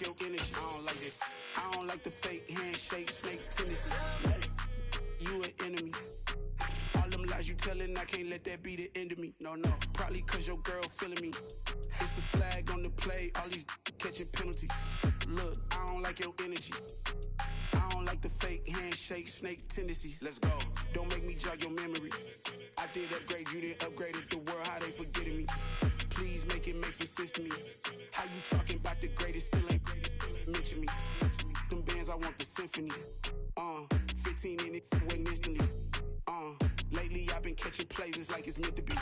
your energy. I don't like it. I don't like the fake handshake, snake tendency. You an enemy. All them lies you telling, I can't let that be the end of me. No, probably cause your girl feeling me. It's a flag on the play, all these catching penalties. Look, I don't like your energy. I don't like the fake handshake, snake tendency. Let's go. Don't make me jog your memory. I did upgrade, you didn't upgrade it. The world, how they forgetting me. Please make it make some sense to me. How you talking about the greatest, still ain't greatest, mention me. Them bands, I want the symphony. 15 in it, wasn't instantly. Lately I've been catching plays, it's like it's meant to be.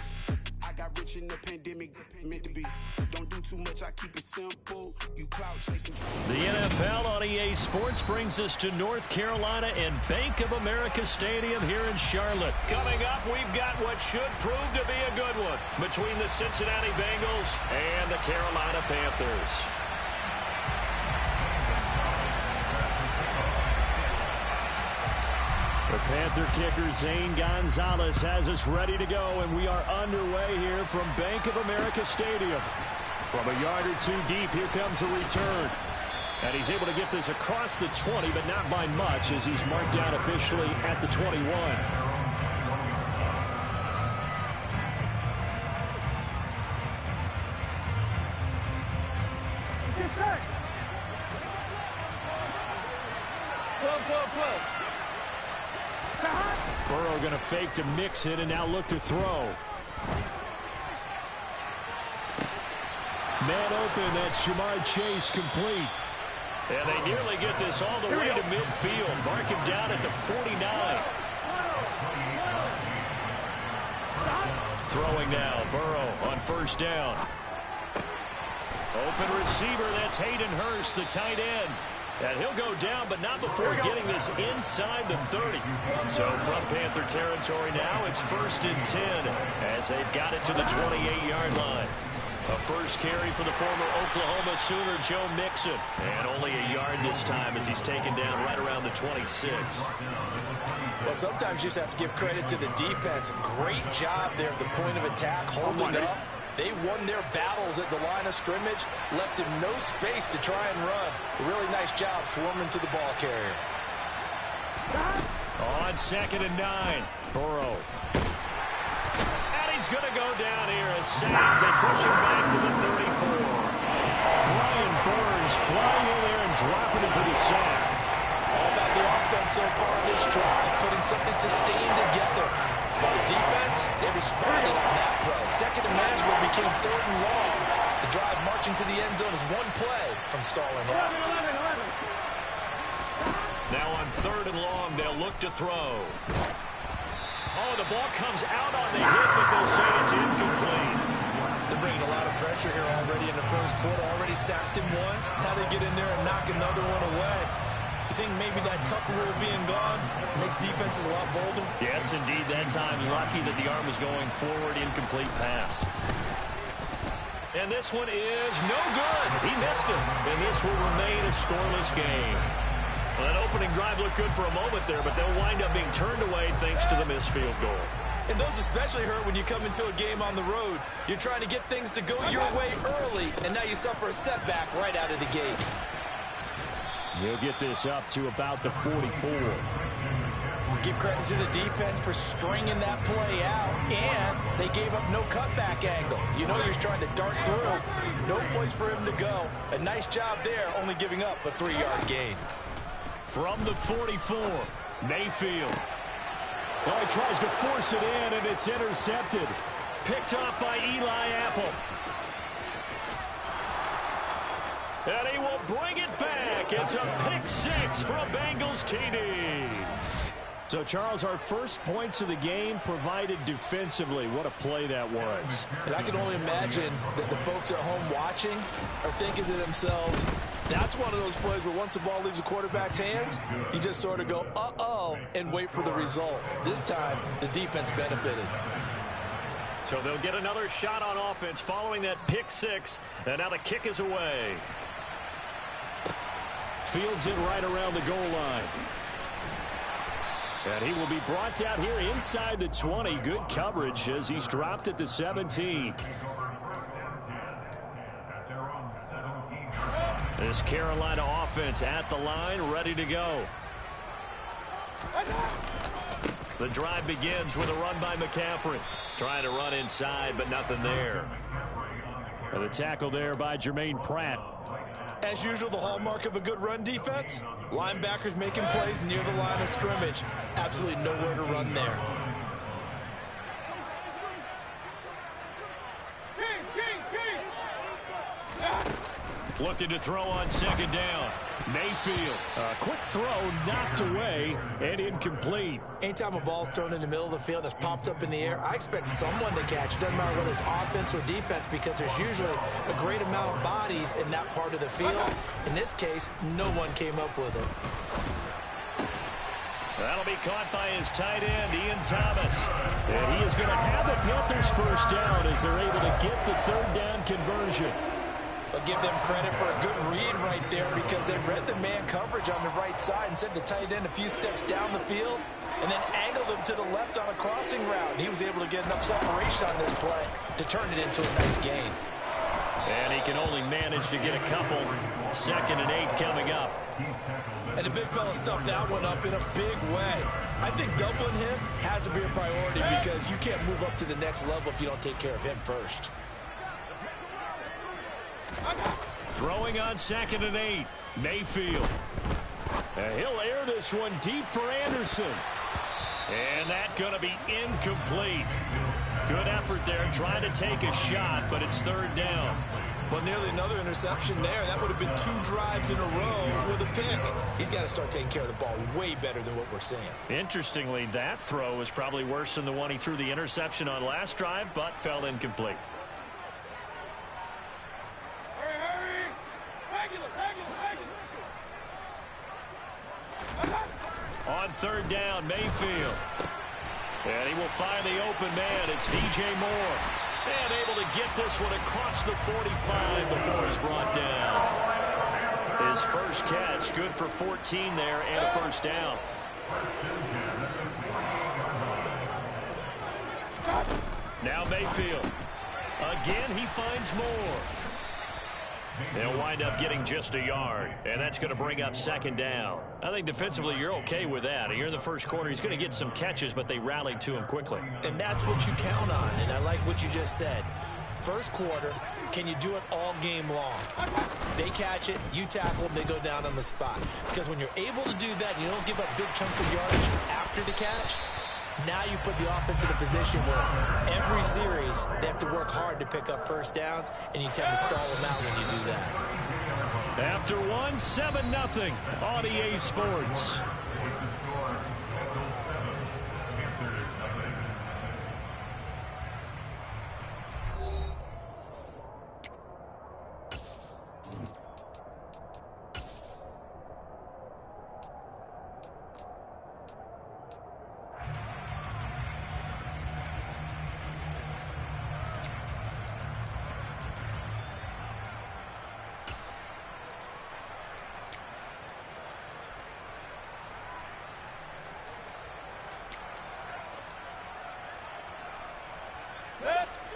I got rich in the pandemic, meant to be. Don't do too much, I keep it simple. You clout chasing. The NFL on EA Sports brings us to North Carolina and Bank of America Stadium here in Charlotte. Coming up, we've got what should prove to be a good one between the Cincinnati Bengals and the Carolina Panthers. The Panther kicker Zane Gonzalez has us ready to go, and we are underway here from Bank of America Stadium. From a yard or two deep, here comes the return. And he's able to get this across the 20, but not by much, as he's marked down officially at the 21. Burrow going to fake to mix it and now look to throw. Man open, that's Ja'Marr Chase complete. And they nearly get this all the way to midfield. Mark him down at the 49. Throwing now, Burrow on first down. Open receiver, that's Hayden Hurst, the tight end. And he'll go down, but not before getting this inside the 30. So from Panther territory now, it's 1st and 10 as they've got it to the 28-yard line. A first carry for the former Oklahoma Sooner, Joe Mixon. And only a yard this time as he's taken down right around the 26. Well, sometimes you just have to give credit to the defense. Great job there at the point of attack, holding up. They won their battles at the line of scrimmage, left him no space to try and run. A really nice job swarming to the ball carrier. On 2nd and 9, Burrow. And he's going to go down here. A sack. They push him back to the 34. Brian Burns flying in there and dropping it for the sack. All about the offense so far this drive, putting something sustained together. But the defense, they responded on that play. Second and manageable became 3rd and long. The drive marching to the end zone is one play from stalling out. Now on 3rd and long, they'll look to throw. Oh, the ball comes out on the hit, but they'll say it's incomplete. They're bringing a lot of pressure here already in the first quarter. Already sacked him once. Now they get in there and knock another one away. You think maybe that Tucker rule being gone makes defenses a lot bolder? Yes, indeed. That time, lucky that the arm was going forward, incomplete pass. And this one is no good. He missed it. And this will remain a scoreless game. Well, that opening drive looked good for a moment there, but they'll wind up being turned away thanks to the missed field goal. And those especially hurt when you come into a game on the road. You're trying to get things to go your way early, and now you suffer a setback right out of the gate. He'll get this up to about the 44. Give credit to the defense for stringing that play out, and they gave up no cutback angle. You know you're trying to dart through. No place for him to go. A nice job there, only giving up a 3-yard gain. From the 44, Mayfield. Well, he tries to force it in, and it's intercepted. Picked off by Eli Apple. And he will bring it back. It's a pick 6 from Bengals TD. So, Charles, our first points of the game provided defensively. What a play that was. And I can only imagine that the folks at home watching are thinking to themselves, that's one of those plays where once the ball leaves the quarterback's hands, you just sort of go, uh-oh, and wait for the result. This time, the defense benefited. So they'll get another shot on offense following that pick 6. And now the kick is away. Fields it right around the goal line. And he will be brought down here inside the 20. Good coverage as he's dropped at the 17. This Carolina offense at the line, ready to go. The drive begins with a run by McCaffrey. Trying to run inside, but nothing there. And the tackle there by Jermaine Pratt. As usual, the hallmark of a good run defense, linebackers making plays near the line of scrimmage. Absolutely nowhere to run there. Looking to throw on second down. Mayfield. A quick throw knocked away and incomplete. Anytime a ball's thrown in the middle of the field that's popped up in the air, I expect someone to catch. It doesn't matter whether it's offense or defense, because there's usually a great amount of bodies in that part of the field. In this case, no one came up with it. That'll be caught by his tight end, Ian Thomas. And he is going to have the Panthers first down as they're able to get the third down conversion. I'll give them credit for a good read right there, because they read the man coverage on the right side and sent the tight end a few steps down the field and then angled him to the left on a crossing route. He was able to get enough separation on this play to turn it into a nice gain. And he can only manage to get a couple. 2nd and 8 coming up. And the big fella stuffed that one up in a big way. I think doubling him has to be a priority, because you can't move up to the next level if you don't take care of him first. Throwing on 2nd and 8. Mayfield. And he'll air this one deep for Anderson. And that's going to be incomplete. Good effort there trying to take a shot, but it's third down. Well, nearly another interception there. That would have been 2 drives in a row with a pick. He's got to start taking care of the ball way better than what we're seeing. Interestingly, that throw is probably worse than the one he threw the interception on last drive, but fell incomplete. On third down, Mayfield. And he will find the open man. It's DJ Moore. And able to get this one across the 45 before he's brought down. His first catch, good for 14 there and a first down. Now Mayfield. Again, he finds Moore. They'll wind up getting just a yard, and that's going to bring up 2nd down. I think defensively you're okay with that. Here in the first quarter, he's going to get some catches, but they rallied to him quickly. And that's what you count on, and I like what you just said. First quarter, can you do it all game long? They catch it, you tackle them, they go down on the spot. Because when you're able to do that, and you don't give up big chunks of yardage after the catch, now you put the offense in a position where every series they have to work hard to pick up first downs, and you tend to stall them out when you do that. After 1, 7-0 on EA Sports.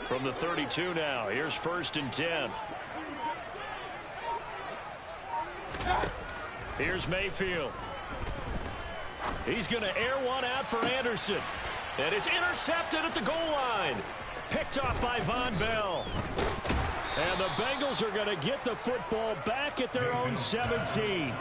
From the 32 now, here's 1st and 10. Here's Mayfield. He's going to air one out for Anderson. And it's intercepted at the goal line. Picked off by Von Bell. And the Bengals are going to get the football back at their own 17.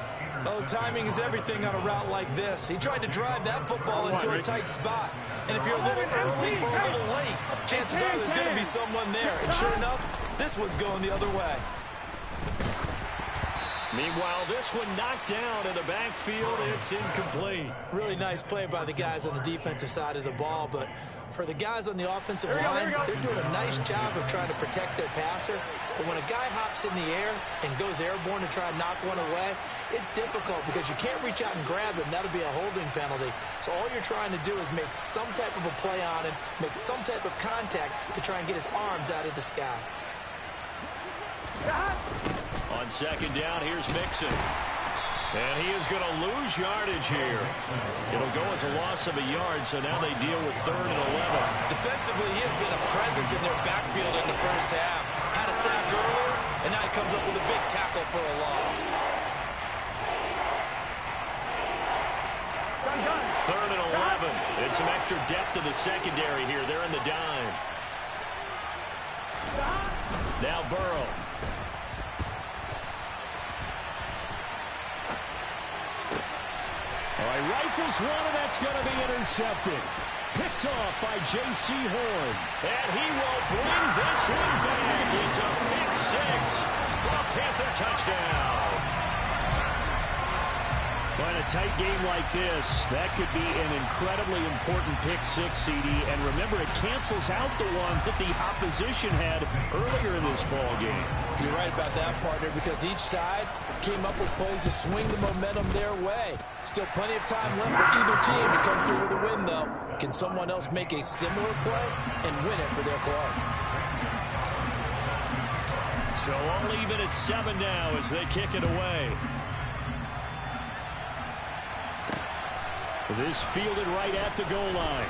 Oh, timing is everything on a route like this. He tried to drive that football into a tight spot. And if you're a little early or a little late, chances are there's going to be someone there. And sure enough, this one's going the other way. Meanwhile, this one knocked down in the backfield. It's incomplete. Really nice play by the guys on the defensive side of the ball, but for the guys on the offensive line, they're doing a nice job of trying to protect their passer. But when a guy hops in the air and goes airborne to try and knock one away, it's difficult because you can't reach out and grab him. That'll be a holding penalty. So all you're trying to do is make some type of a play on him, make some type of contact to try and get his arms out of the sky. On 2nd down, here's Mixon. And he is going to lose yardage here. It'll go as a loss of a yard, so now they deal with 3rd and 11. Defensively, he has been a presence in their backfield in the first half. Had a sack earlier, And now he comes up with a big tackle for a loss. 3rd and 11. And some extra depth in the secondary here. They're in the dime. Now Burrow. All right, rifles one, and that's going to be intercepted. Picked off by J.C. Horn. And he will bring this one back. It's a pick six for a Panther touchdown. Well, in a tight game like this, that could be an incredibly important pick six, CD. And remember, it cancels out the one that the opposition had earlier in this ball game. You're right about that, partner, because each side came up with plays to swing the momentum their way. Still plenty of time left for either team to come through with a win, though. Can someone else make a similar play and win it for their club? So all even at 7 now as they kick it away. This fielded right at the goal line.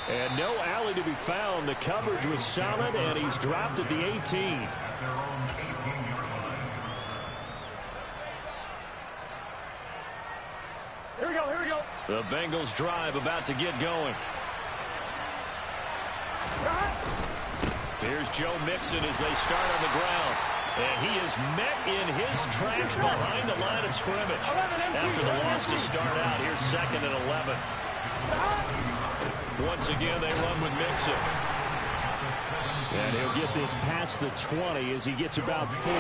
And no alley to be found. The coverage was solid, and he's dropped at the 18. Here we go. The Bengals drive about to get going. Here's Joe Mixon as they start on the ground. And he is met in his tracks behind the line of scrimmage. After the loss to start out, here's 2nd and 11. Once again, they run with Mixon. And he'll get this past the 20 as he gets about 4. You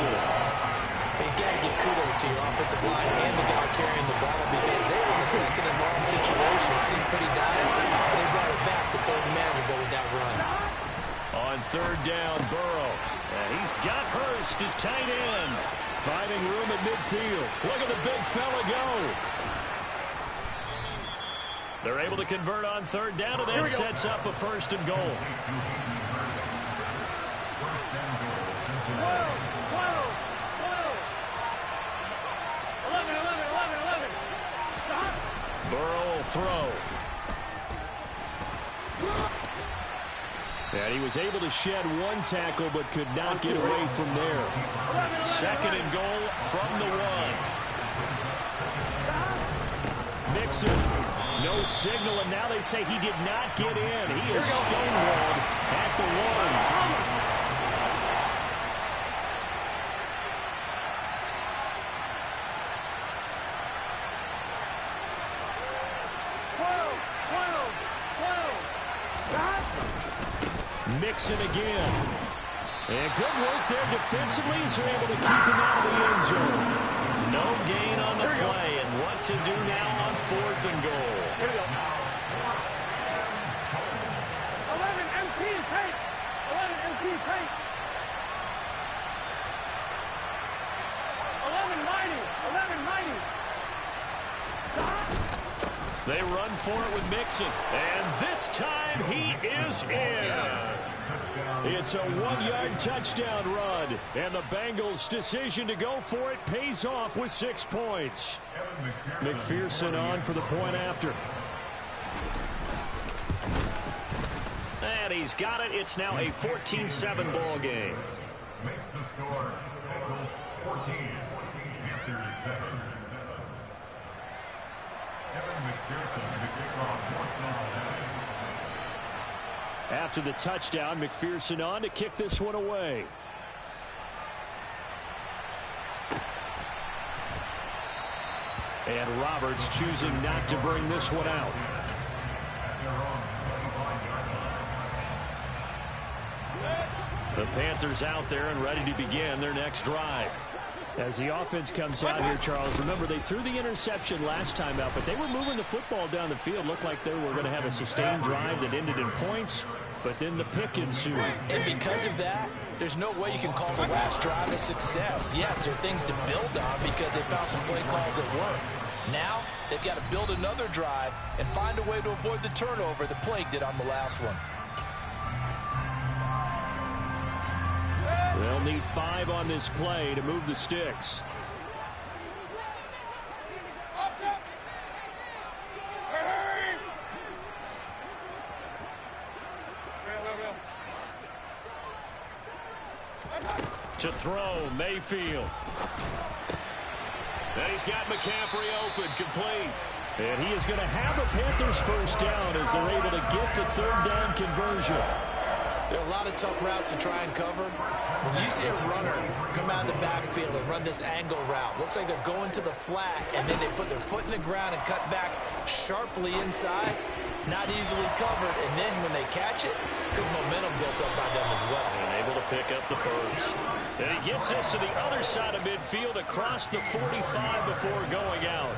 got to give kudos to your offensive line and the guy carrying the ball because they were in a 2nd and long situation. It seemed pretty dire, but they brought it back to 3rd and manageable with that run. On 3rd down, Burrow. And he's got Hurst, his tight end. Finding room at midfield. Look at the big fella go. They're able to convert on 3rd down, and that sets up a 1st and goal. Burrow will throw. And he was able to shed 1 tackle but could not get away from there. 2nd and goal from the 1. Mixon, no signal, and now they say he did not get in. He is stonewalled at the 1. Mixon again. And good work there defensively as they're able to keep him out of the end zone. No gain on the play, and what to do now on 4th and goal. Here we go. 11 MP tape. 11 MP tape. 11 mighty. They run for it with Mixon, and this time he is in. Yes. It's a 1-yard touchdown run, and the Bengals' decision to go for it pays off with 6 points. McPherson on for the point after. And he's got it. It's now a 14-7 ball game. Makes the score Bengals 14, Panthers 7. Kevin McPherson to kick off After the touchdown, McPherson on to kick this one away. And Roberts choosing not to bring this one out. The Panthers out there and ready to begin their next drive. As the offense comes out here, Charles, remember they threw the interception last time out, but they were moving the football down the field. Looked like they were going to have a sustained drive that ended in points, but then the pick ensued. And because of that, there's no way you can call the last drive a success. Yes, there are things to build on because they found some play calls that work. Now, they've got to build another drive and find a way to avoid the turnover the Plague did on the last one. They'll need 5 on this play to move the sticks. Hey! To throw, Mayfield. And he's got McCaffrey open, complete. And he is going to have a Panthers first down as they're able to get the third down conversion. There are a lot of tough routes to try and cover. When you see a runner come out of the backfield and run this angle route, looks like they're going to the flat, and then they put their foot in the ground and cut back sharply inside. Not easily covered, and then when they catch it, good momentum built up by them as well. And able to pick up the first. And he gets us to the other side of midfield across the 45 before going out.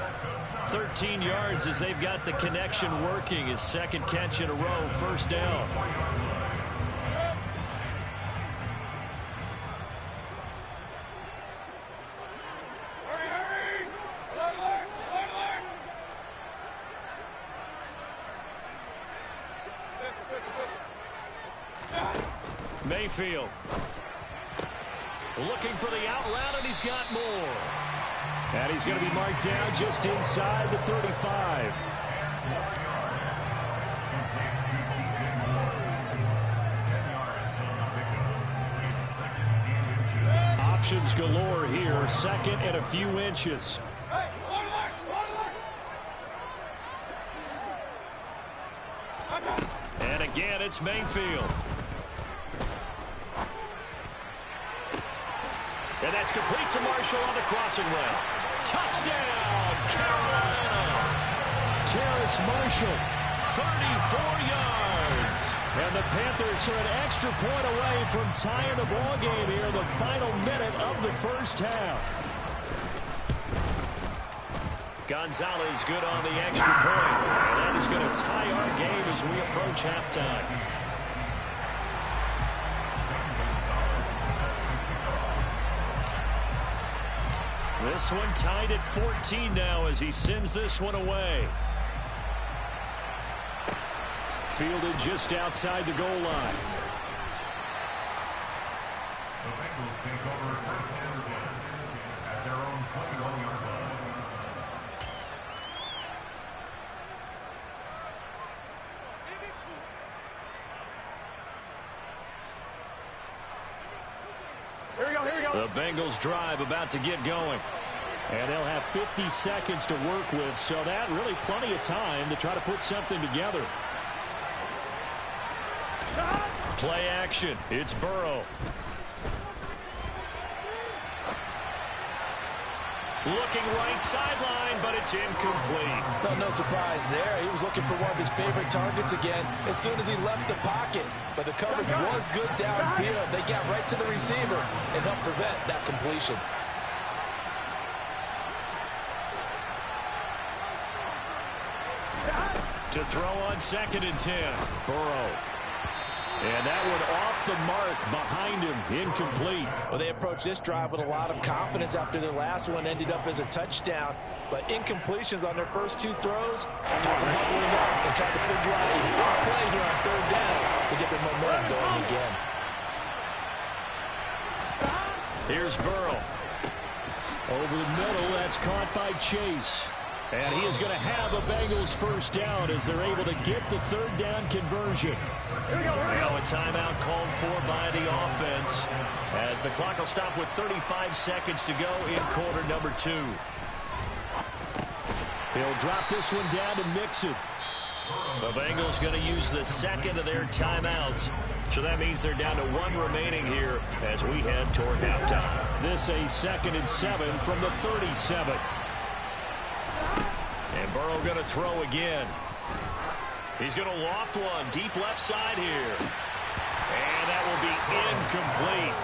13 yards as they've got the connection working. His second catch in a row, first down. Mayfield looking for the out route, and he's got more. And he's going to be marked down just inside the 35. Options galore here. Second and a few inches. And again, it's Mayfield. And that's complete to Marshall on the crossing route. Touchdown, Carolina! Terrace Marshall, 34 yards. And the Panthers are an extra point away from tying the ball game here in the final minute of the first half. Gonzalez good on the extra point. And that is going to tie our game as we approach halftime. This one tied at 14 now as he sends this one away. Fielded just outside the goal line. The Bengals take over first and 10 at their own 21-yard line. The Bengals drive about to get going. And they'll have 50 seconds to work with, so that really plenty of time to try to put something together. Play action. It's Burrow. Looking right sideline, but it's incomplete. No surprise there. He was looking for one of his favorite targets again as soon as he left the pocket. But the coverage was good downfield. They got right to the receiver and helped prevent that completion. To throw on 2nd and 10. Burrow. And that one off the mark behind him. Incomplete. Well, they approached this drive with a lot of confidence after their last one ended up as a touchdown. But incompletions on their first two throws has them huddling up and trying to figure out a big play here on third down to get their momentum going again. Here's Burrow. Over the middle, that's caught by Chase. And he is going to have a Bengals first down as they're able to get the third down conversion. Now a timeout called for by the offense as the clock will stop with 35 seconds to go in quarter number 2. He'll drop this one down to Mixon. The Bengals going to use the second of their timeouts. So that means they're down to one remaining here as we head toward halftime. This a 2nd and 7 from the 37. And Burrow going to throw again. He's going to loft one deep left side here. And that will be incomplete.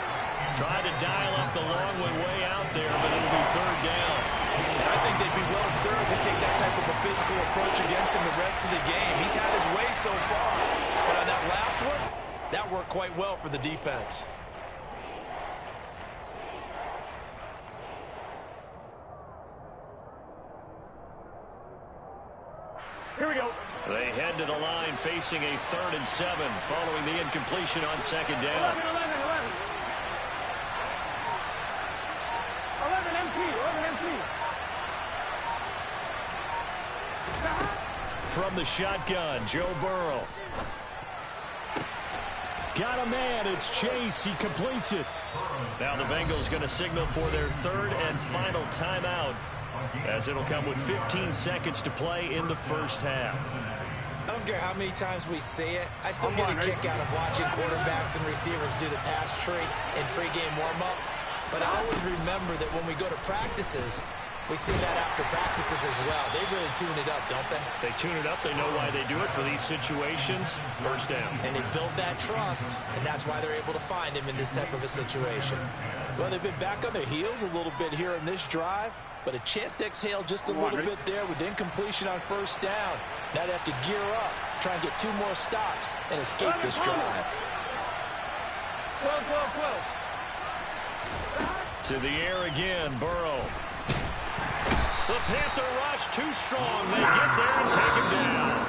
Tried to dial up the long one way out there, but it'll be third down. And I think they'd be well served to take that type of a physical approach against him the rest of the game. He's had his way so far. But on that last one, that worked quite well for the defense. Here we go. They head to the line facing a 3rd and 7 following the incompletion on 2nd down. 11 empty. From the shotgun, Joe Burrow. got a man. It's Chase. He completes it. Now the Bengals going to signal for their third and final timeout, as it'll come with 15 seconds to play in the first half. I don't care how many times we say it, I still get a kick out of watching quarterbacks and receivers do the pass tree in pregame warm-up. But I always remember that when we go to practices, we see that after practices as well. They really tune it up, don't they? They tune it up. They know why they do it for these situations. First down. And they build that trust, and that's why they're able to find him in this type of a situation. Well, they've been back on their heels a little bit here in this drive, but a chance to exhale just a little bit there with incompletion on first down. Now they have to gear up, try and get 2 more stops, and escape this drive. To the air again, Burrow. The Panther rush too strong. They get there and take him down.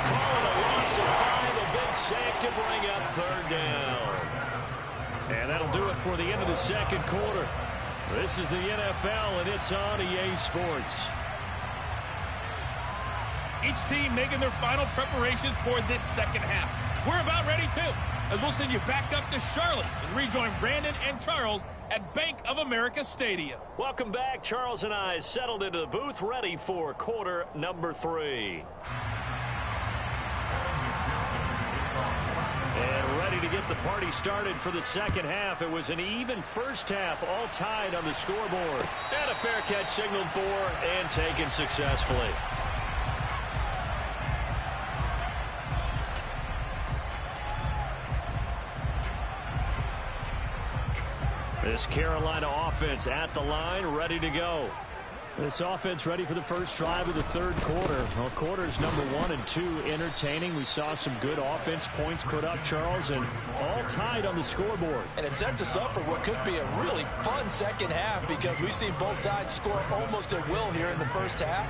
Calling a loss of 5, a big sack to bring up third down. And that'll do it for the end of the second quarter. This is the NFL, and it's on EA Sports. Each team making their final preparations for this second half. We're about ready, too, as we'll send you back up to Charlotte and rejoin Brandon and Charles at Bank of America Stadium. Welcome back. Charles and I settled into the booth, ready for quarter number 3. And ready to get the party started for the second half. It was an even first half, all tied on the scoreboard. And a fair catch signaled for and taken successfully. This Carolina offense at the line, ready to go. This offense ready for the first drive of the third quarter. Well, quarters number 1 and 2 entertaining. We saw some good offense points put up, Charles, and all tied on the scoreboard. And it sets us up for what could be a really fun second half, because we've seen both sides score almost at will here in the first half.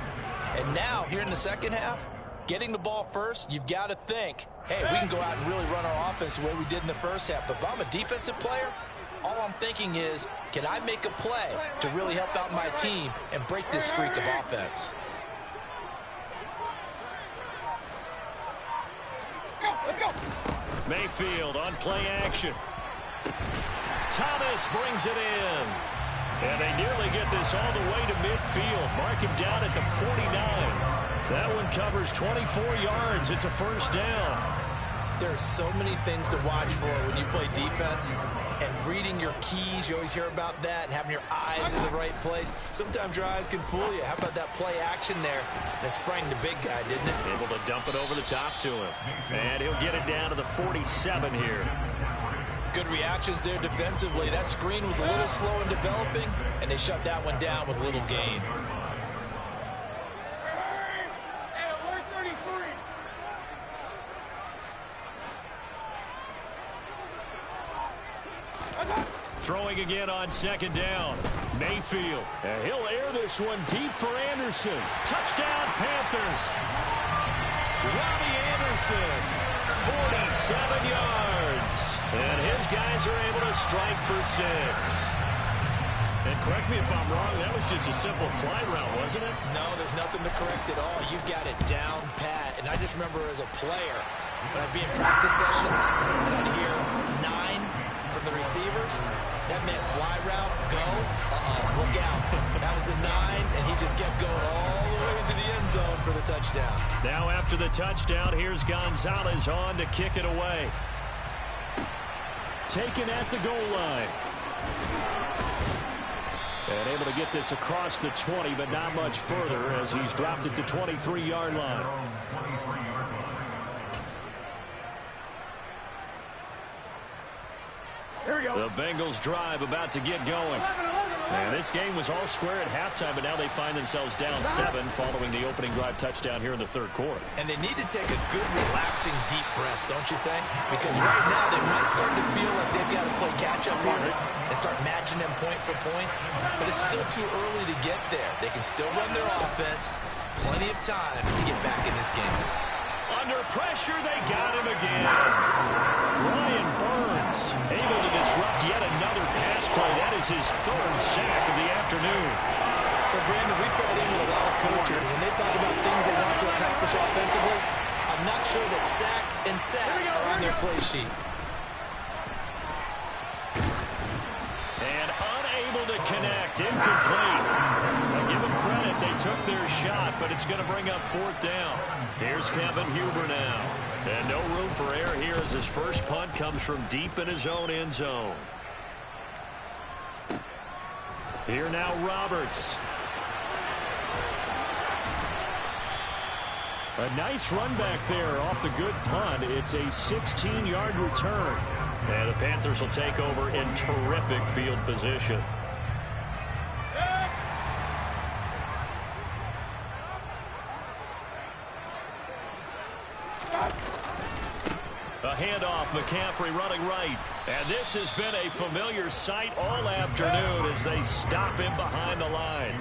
And now, here in the second half, getting the ball first, you've got to think, hey, we can go out and really run our offense the way we did in the first half. But if I'm a defensive player, all I'm thinking is, can I make a play to really help out my team and break this streak of offense? Mayfield on play action. Thomas brings it in. And they nearly get this all the way to midfield. Mark him down at the 49. That one covers 24 yards. It's a first down. There are so many things to watch for when you play defense. And reading your keys, you always hear about that, and having your eyes in the right place. Sometimes your eyes can fool you. How about that play action there? That sprang the big guy, didn't it? Able to dump it over the top to him. And he'll get it down to the 47 here. Good reactions there defensively. That screen was a little slow in developing, and they shut that one down with little gain. Throwing again on second down. Mayfield. And he'll air this one deep for Anderson. Touchdown, Panthers. Robbie Anderson, 47 yards. And his guys are able to strike for 6. And correct me if I'm wrong, that was just a simple fly route, wasn't it? No, there's nothing to correct at all. You've got it down pat. And I just remember as a player, when I'd be in practice sessions, and I'd hear 9 from the receivers, that meant fly route, go, look out. That was the 9, and he just kept going all the way into the end zone for the touchdown. Now after the touchdown, here's Gonzalez on to kick it away. Taken at the goal line. And able to get this across the 20, but not much further as he's dropped it to 23-yard line. Here we go. The Bengals drive about to get going. And this game was all square at halftime, but now they find themselves down 7 following the opening drive touchdown here in the third quarter. And they need to take a good, relaxing, deep breath, don't you think? Because right now they might start to feel like they've got to play catch-up here and start matching them point for point. But it's still too early to get there. They can still run their offense. Plenty of time to get back in this game. Under pressure, they got him again. Brian Burns able to disrupt yet another pass play. That is his 3rd sack of the afternoon. So, Brandon, we sat in with a lot of coaches, and when they talk about things they want to accomplish offensively, I I'm not sure that sack and sack are on their play sheet. And unable to connect, incomplete. Now give them credit, they took their shot, but it's going to bring up 4th down. Here's Kevin Huber now. And no room for error here as his first punt comes from deep in his own end zone. Here now Roberts. A nice run back there off the good punt. It's a 16-yard return. And the Panthers will take over in terrific field position. A handoff, McCaffrey running right. And this has been a familiar sight all afternoon as they stop him behind the line.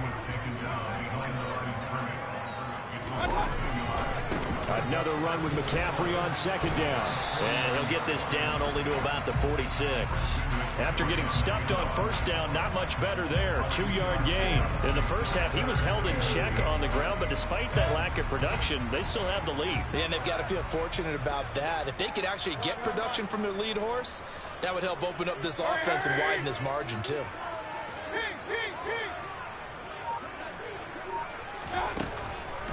Another run with McCaffrey on 2nd down. And he'll get this down only to about the 46. After getting stuffed on 1st down, not much better there. 2-yard gain. In the first half, he was held in check on the ground, but despite that lack of production, they still have the lead. And they've got to feel fortunate about that. If they could actually get production from their lead horse, that would help open up this offense and widen this margin, too.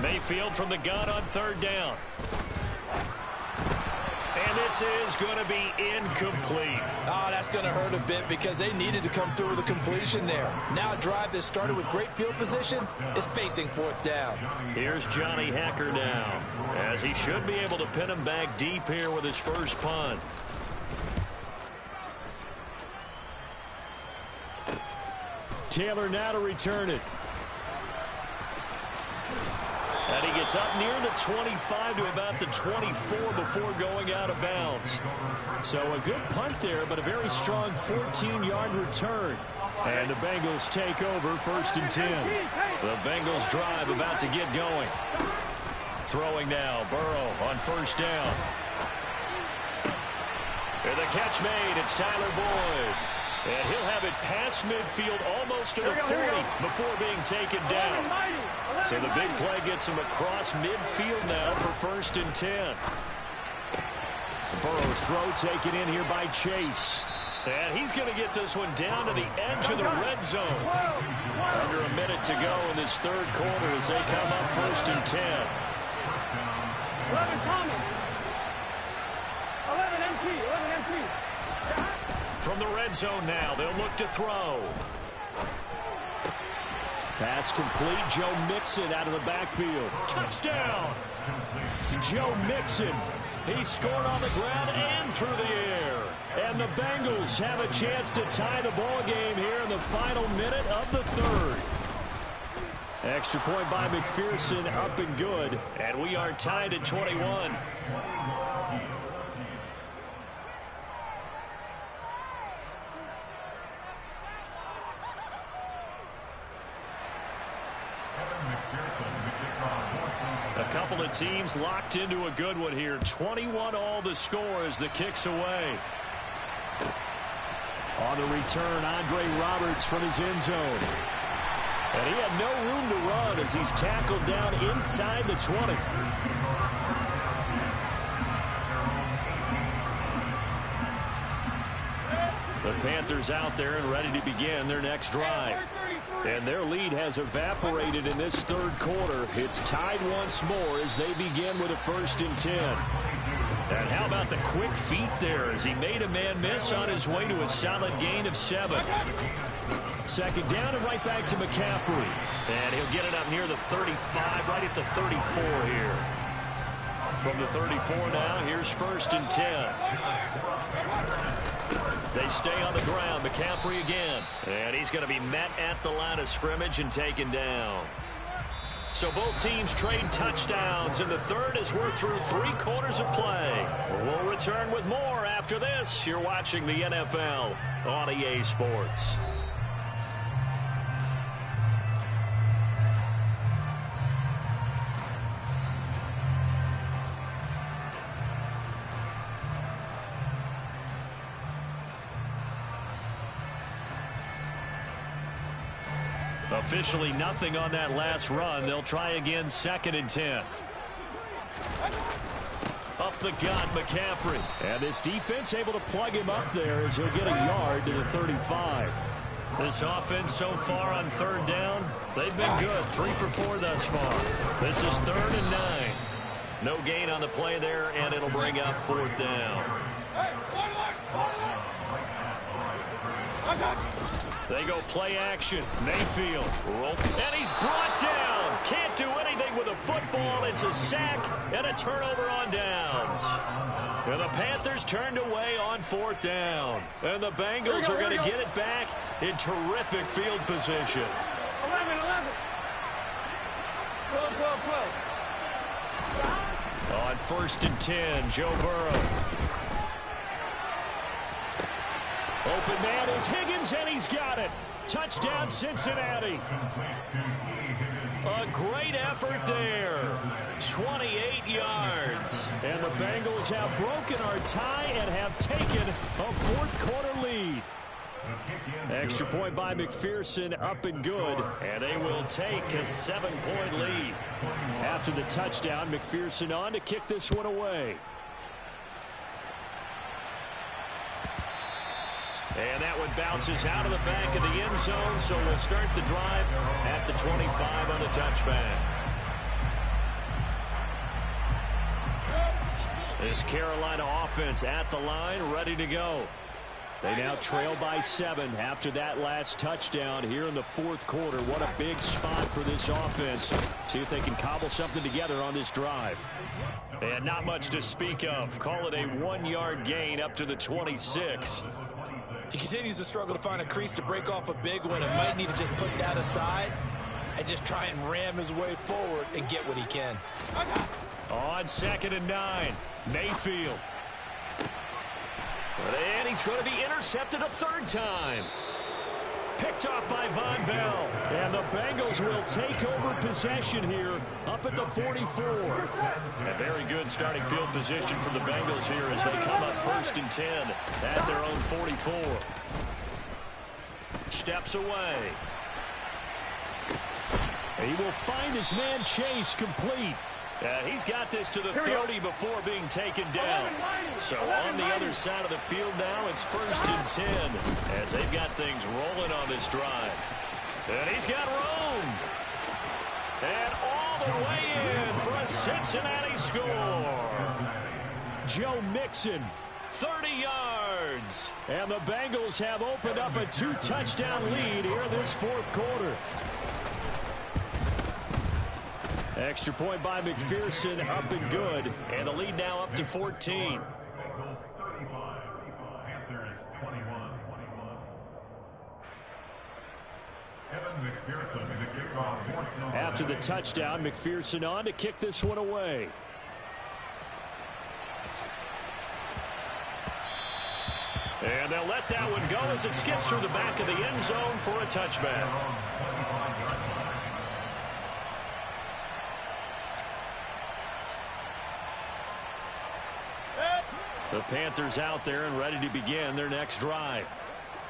Mayfield from the gun on 3rd down. And this is going to be incomplete. Oh, that's going to hurt a bit because they needed to come through with a completion there. Now a drive that started with great field position is facing 4th down. Here's Johnny Hekker now, as he should be able to pin him back deep here with his first punt. Taylor now to return it. And he gets up near the 25 to about the 24 before going out of bounds. So a good punt there, but a very strong 14-yard return. And the Bengals take over 1st and 10. The Bengals drive about to get going. Throwing now, Burrow on 1st down. And the catch made, it's Tyler Boyd. And he'll have it past midfield almost to the 40 before being taken down. So the big play gets him across midfield now for 1st and 10. Burrow's throw taken in here by Chase. And he's going to get this one down to the edge of the red zone. Under a minute to go in this 3rd quarter as they come up 1st and 10. 11 Thomas. 11 MT. 11 MT. From the red zone now, they'll look to throw. Pass complete. Joe Mixon out of the backfield. Touchdown! Joe Mixon. He scored on the ground and through the air. And the Bengals have a chance to tie the ball game here in the final minute of the 3rd. Extra point by McPherson, up and good. And we are tied at 21. A couple of teams locked into a good one here. 21 all the score as the kick's away. On the return, Andre Roberts from his end zone. And he had no room to run as he's tackled down inside the 20. The Panthers out there and ready to begin their next drive. And their lead has evaporated in this 3rd quarter. It's tied once more as they begin with a 1st and 10. And how about the quick feet there as he made a man miss on his way to a solid gain of 7. 2nd down and right back to McCaffrey. And he'll get it up near the 35, right at the 34 here. From the 34 now, here's 1st and 10. They stay on the ground. McCaffrey again. And he's going to be met at the line of scrimmage and taken down. So both teams trade touchdowns in the 3rd as we're through 3 quarters of play. We'll return with more after this. You're watching the NFL on EA Sports. Officially nothing on that last run. They'll try again 2nd and 10. Up the gut, McCaffrey. And this defense able to plug him up there as he'll get a yard to the 35. This offense so far on third down, they've been good. 3 for 4 thus far. This is 3rd and 9. No gain on the play there, and it'll bring up 4th down. They go play action. Mayfield. Roll. And he's brought down. Can't do anything with a football. It's a sack and a turnover on downs. And the Panthers turned away on 4th down. And the Bengals are going to get it back in terrific field position. 11. 12. On 1st and 10, Joe Burrow. Open man is Higgins, and he's got it. Touchdown, Cincinnati. A great effort there. 28 yards. And the Bengals have broken our tie and have taken a 4th quarter lead. Extra point by McPherson, up and good. And they will take a 7-point lead. After the touchdown, McPherson on to kick this one away. And that one bounces out of the back of the end zone, so we'll start the drive at the 25 on the touchback. This Carolina offense at the line, ready to go. They now trail by 7 after that last touchdown here in the 4th quarter. What a big spot for this offense. See if they can cobble something together on this drive. And not much to speak of. Call it a 1-yard gain up to the 26. He continues to struggle to find a crease to break off a big one and might need to just put that aside and just try and ram his way forward and get what he can. On 2nd and 9, Mayfield. And he's going to be intercepted a 3rd time. Picked off by Von Bell. And the Bengals will take over possession here up at the 44. A very good starting field position for the Bengals here as they come up 1st and 10 at their own 44. Steps away. He will find his man Chase complete. He's got this to the 30 before being taken down. So on the other side of the field now, it's 1st and 10 as they've got things rolling on this drive. And he's got room. And all the way in for a Cincinnati score. Joe Mixon, 30 yards. And the Bengals have opened up a 2-touchdown lead here this 4th quarter. Extra point by McPherson, up and good. And the lead now up to 14. After the touchdown, McPherson on to kick this one away. And they'll let that one go as it skips through the back of the end zone for a touchback. The Panthers out there and ready to begin their next drive.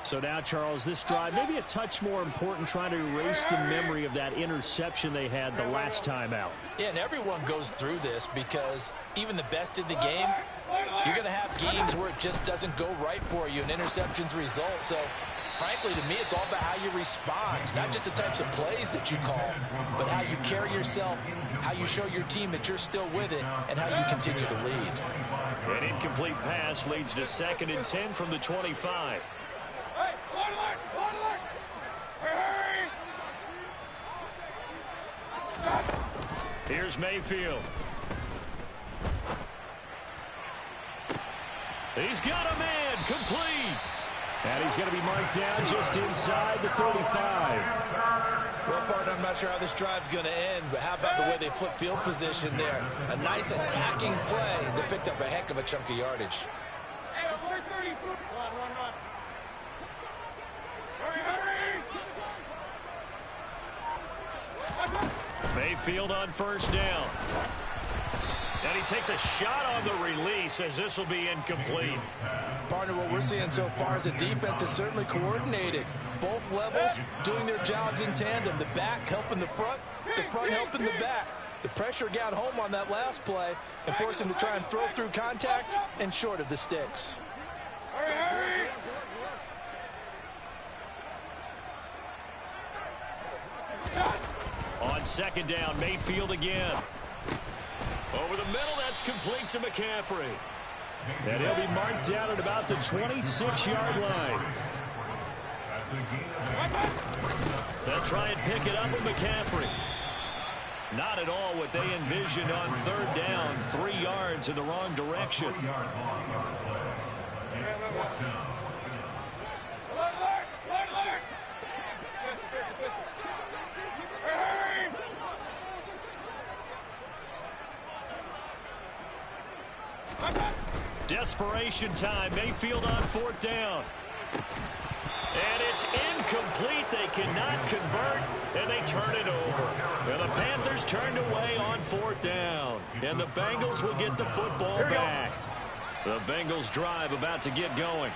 So now, Charles, this drive maybe a touch more important, trying to erase the memory of that interception they had the last time out. Yeah, and everyone goes through this because even the best in the game, you're going to have games where it just doesn't go right for you and interceptions result. So, frankly, to me, it's all about how you respond, not just the types of plays that you call, but how you carry yourself, how you show your team that you're still with it, and how you continue to lead. An incomplete pass leads to 2nd and 10 from the 25. Here's Mayfield. He's got a man complete. And he's going to be marked down just inside the 35. Well, partner, I'm not sure how this drive's going to end, but how about the way they flip field position there? A nice attacking play that picked up a heck of a chunk of yardage. Mayfield on 1st down. And he takes a shot on the release as this will be incomplete. Partner, what we're seeing so far is the defense is certainly coordinated. Both levels doing their jobs in tandem. The back helping the front helping the back. The pressure got home on that last play and forced him to try and throw through contact and short of the sticks. On second down, Mayfield again. Over the middle, that's complete to McCaffrey. And he'll be marked down at about the 26-yard line. They'll try and pick it up with McCaffrey. Not at all what they envisioned on third down. 3 yards in the wrong direction. Desperation time. Mayfield on fourth down. And it's incomplete. They cannot convert, and they turn it over. And the Panthers turned away on fourth down. And the Bengals will get the football back. The Bengals drive about to get going.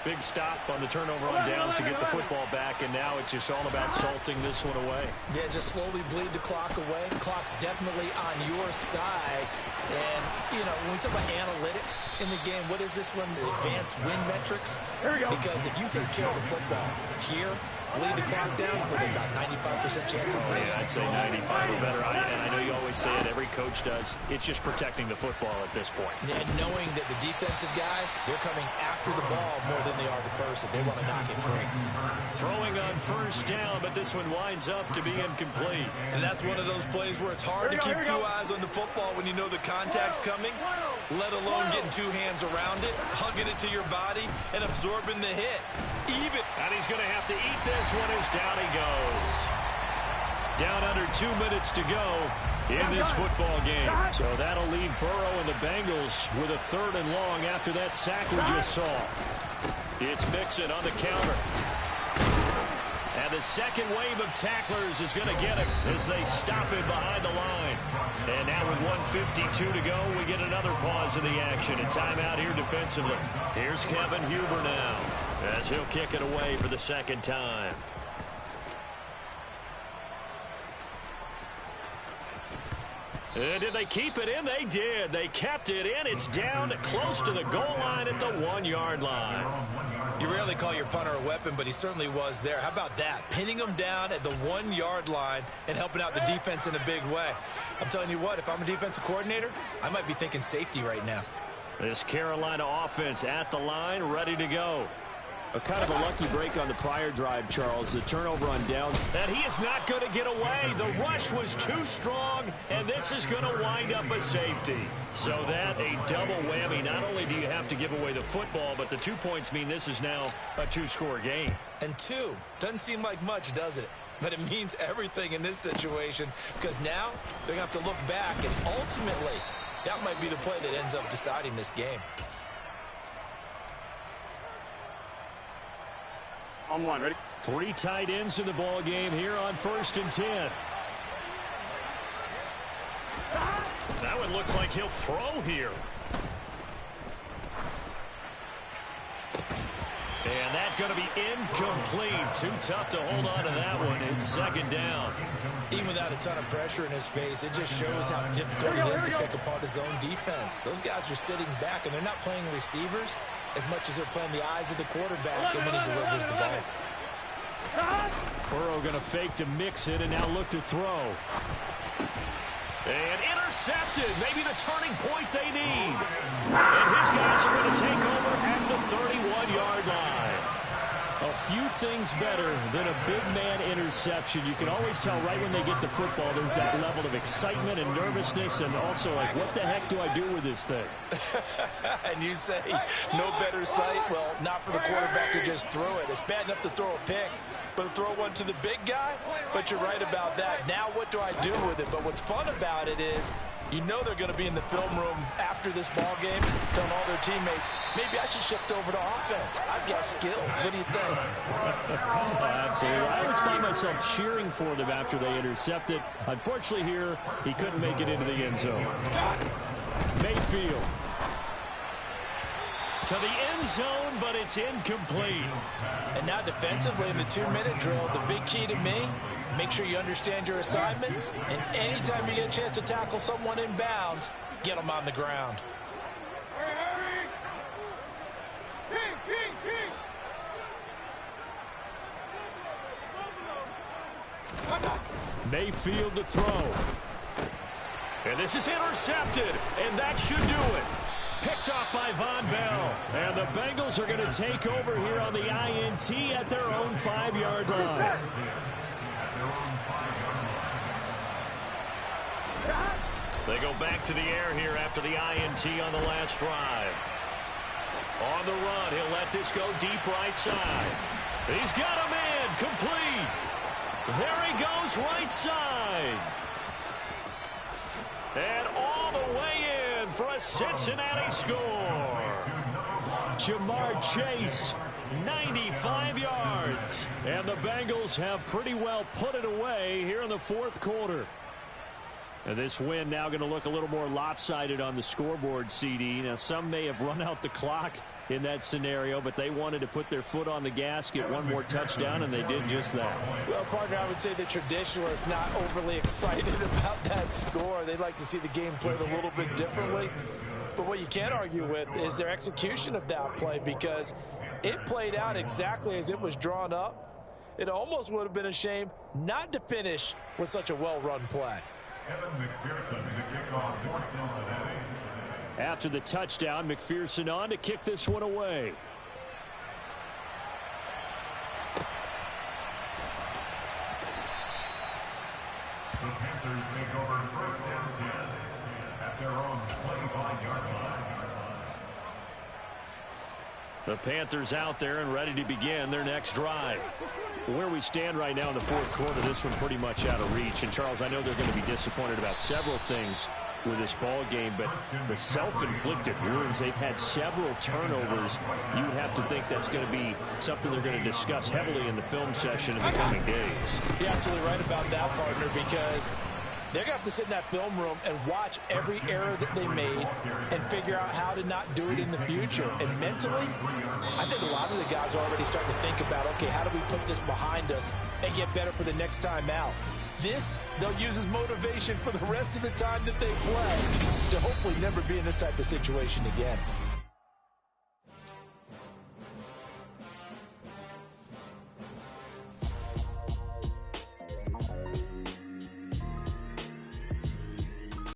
Big stop on the turnover on downs to get the football back, and now it's just all about salting this one away. Yeah, just slowly bleed the clock away. The clock's definitely on your side. And, you know, when we talk about analytics in the game, what is this one? The advanced win metrics? Because if you take care of the football here, bleed the clock down, with about 95% chance of winning. Yeah, I'd say 95 or better. And I know you always say it, every coach does. It's just protecting the football at this point. And knowing that the defensive guys, they're coming after the ball more than they are the person. They want to knock it free. Throwing on first down, but this one winds up to be incomplete. And that's one of those plays where it's hard to keep two eyes on the football when you know the contact's coming, let alone getting two hands around it, hugging it to your body, and absorbing the hit. And he's going to have to eat this one as down he goes. Down under 2 minutes to go in this football game. So that'll leave Burrow and the Bengals with a 3rd and long after that sack we just saw. It's Mixon on the counter. And the second wave of tacklers is going to get him as they stop him behind the line. And now with 1:52 to go, we get another pause in the action. A timeout here defensively. Here's Kevin Huber now as he'll kick it away for the second time. And did they keep it in? They did. They kept it in. It's down close to the goal line at the 1-yard line. You rarely call your punter a weapon, but he certainly was there. How about that? Pinning him down at the 1-yard line and helping out the defense in a big way. I'm telling you what, if I'm a defensive coordinator, I might be thinking safety right now. This Carolina offense at the line, ready to go. A kind of a lucky break on the prior drive, Charles. The turnover on downs. And he is not going to get away. The rush was too strong, and this is going to wind up a safety. So that a double whammy. Not only do you have to give away the football, but the 2 points mean this is now a 2-score game. And 2 doesn't seem like much, does it? But it means everything in this situation, because now they're going to have to look back, and ultimately that might be the play that ends up deciding this game. On one, ready? 3 tight ends in the ball game here on 1st and 10. That one looks like he'll throw here. And that's going to be incomplete. Too tough to hold on to that one. It's second down. Even without a ton of pressure in his face, it just shows how difficult it is to pick apart his own defense. Those guys are sitting back, and they're not playing receivers as much as they're playing the eyes of the quarterback and when he delivers the ball. Burrow going to fake to mix it and now look to throw. And intercepted. Maybe the turning point they need. And his guys are going to take over at the 31-yard line. A few things better than a big man interception. You can always tell right when they get the football, there's that level of excitement and nervousness, and also like, what the heck do I do with this thing? And you say, no better sight? Well, not for the quarterback to just throw it. It's bad enough to throw a pick, but to throw one to the big guy? But you're right about that. Now what do I do with it? But what's fun about it is, you know they're going to be in the film room after this ball game, telling all their teammates, maybe I should shift over to offense. I've got skills. What do you think? Absolutely. I always find myself cheering for them after they intercept it. Unfortunately here, he couldn't make it into the end zone. Mayfield. To the end zone, but it's incomplete. And now defensively in the 2-minute drill, the big key to me, Make sure you understand your assignments, and anytime you get a chance to tackle someone in bounds, get them on the ground. Mayfield to throw. And this is intercepted, and that should do it. Picked off by Von Bell. And the Bengals are going to take over here on the INT at their own 5-yard line. They go back to the air here after the INT on the last drive. On the run, he'll let this go deep right side. He's got him in, complete. There he goes right side. And all the way in for a Cincinnati score. Jamar Chase, 95 yards. And the Bengals have pretty well put it away here in the fourth quarter. And this win now going to look a little more lopsided on the scoreboard, CD. Now, some may have run out the clock in that scenario, but they wanted to put their foot on the gas, get one more touchdown, and they did just that. Well, partner, I would say the traditionalists not overly excited about that score. They'd like to see the game played a little bit differently. But what you can't argue with is their execution of that play, because it played out exactly as it was drawn up. It almost would have been a shame not to finish with such a well-run play. Evan McPherson to kick off for Cincinnati. After the touchdown, McPherson on to kick this one away. The Panthers take over first and 10 at their own 25-yard line. The Panthers out there and ready to begin their next drive. Where we stand right now in the fourth quarter, this one pretty much out of reach. And, Charles, I know they're going to be disappointed about several things with this ball game, but the self-inflicted wounds, they've had several turnovers. You would have to think that's going to be something they're going to discuss heavily in the film session in the coming days. You're absolutely right about that, partner, because they're going to have to sit in that film room and watch every error that they made and figure out how to not do it in the future. And mentally, I think a lot of the guys are already starting to think about, okay, how do we put this behind us and get better for the next time out? This, they'll use as motivation for the rest of the time that they play to hopefully never be in this type of situation again.